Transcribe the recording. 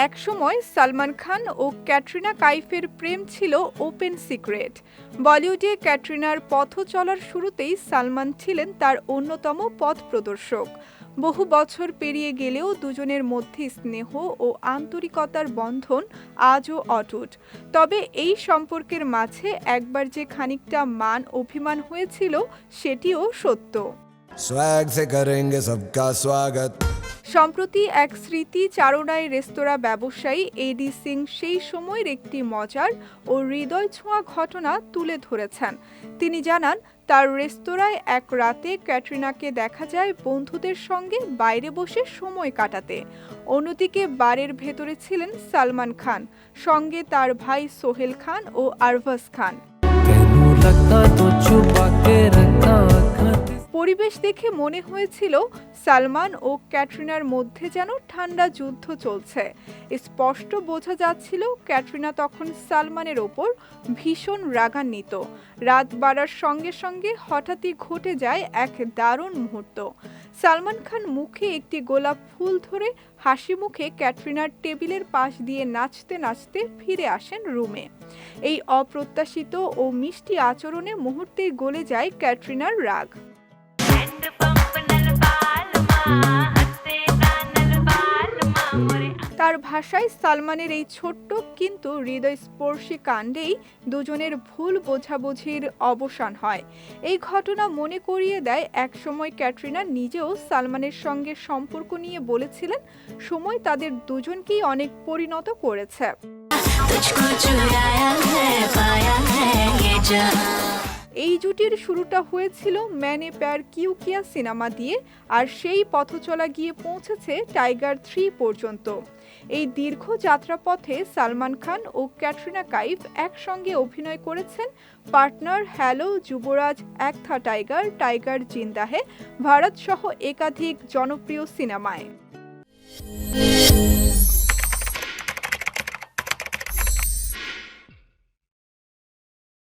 একসময় সালমান খান ও ক্যাটরিনা কাইফের প্রেম ছিল open secret. বলিউডে ক্যাটরিনার পথ চলার শুরুতেই সালমান ছিলেন তার অন্যতম পথ প্রদর্শক। বহু বছর পেরিয়ে গেলেও দুজনের মধ্যে স্নেহ ও আন্তরিকতার বন্ধন আজও অটুট। তবে এই সম্পর্কের মাঝে একবার যে খানিকটা মান অভিমান হয়েছিল সেটিও সত্য। स्वैग से करेंगे सबका स्वागत। সম্প্রতি এক স্মৃতিচারণায় রেস্তোরাঁ ব্যবসায়ী এডি সিং সেই সময়ের একটি মজার ও হৃদয় ছোঁয়া ঘটনা তুলে ধরেছেন। তিনি জানান, তার রেস্তোরাঁয় এক রাতে ক্যাটরিনাকে দেখা যায় বন্ধুদের সঙ্গে বাইরে বসে সময় কাটাতে। অন্যদিকে বারের ভেতরে ছিলেন সালমান খান, সঙ্গে তার ভাই সোহেল খান ও আরভাস খান। পরিবেশ দেখে মনে হয়েছিল সালমান ও ক্যাটরিনার মধ্যে যেন ঠান্ডা যুদ্ধ চলছে। স্পষ্ট বোঝা যাচ্ছিল ক্যাটরিনা তখন সালমানের ওপর ভীষণ রাগান্বিত। রাত বাড়ার সঙ্গে সঙ্গে হঠাৎই ঘটে যায় এক দারুণ মুহূর্ত। সালমান খান মুখে একটি গোলাপ ফুল ধরে হাসি মুখে ক্যাটরিনার টেবিলের পাশ দিয়ে নাচতে নাচতে ফিরে আসেন রুমে। এই অপ্রত্যাশিত ও মিষ্টি আচরণে মুহূর্তেই গলে যায় ক্যাটরিনার রাগ। তার ভাষায় সালমানের এই ছোট্ট কিন্তু হৃদয়স্পর্শী কাণ্ডেই দুজনের ভুল বোঝাবুঝির অবসান হয়। এই ঘটনা মনে করিয়ে দেয় একসময় ক্যাটরিনা নিজেও সালমানের সঙ্গে সম্পর্ক নিয়ে বলেছিলেন, সময় তাদের দুজনকেই অনেক পরিণত করেছে। এই জুটির শুরুটা হয়েছিল मैंने प्यार क्यों किया সিনেমা দিয়ে, আর সেই পথচলা গিয়ে পৌঁছেছে টাইগার 3 পর্যন্ত। এই দীর্ঘ যাত্রাপথে সালমান খান ও ক্যাটরিনা কাইফ একসঙ্গে অভিনয় করেছেন পার্টনার, হ্যালো, যুবরাজ, এক থা টাইগার, টাইগার জিন্দা হে, ভারত সহ একাধিক জনপ্রিয় সিনেমায়।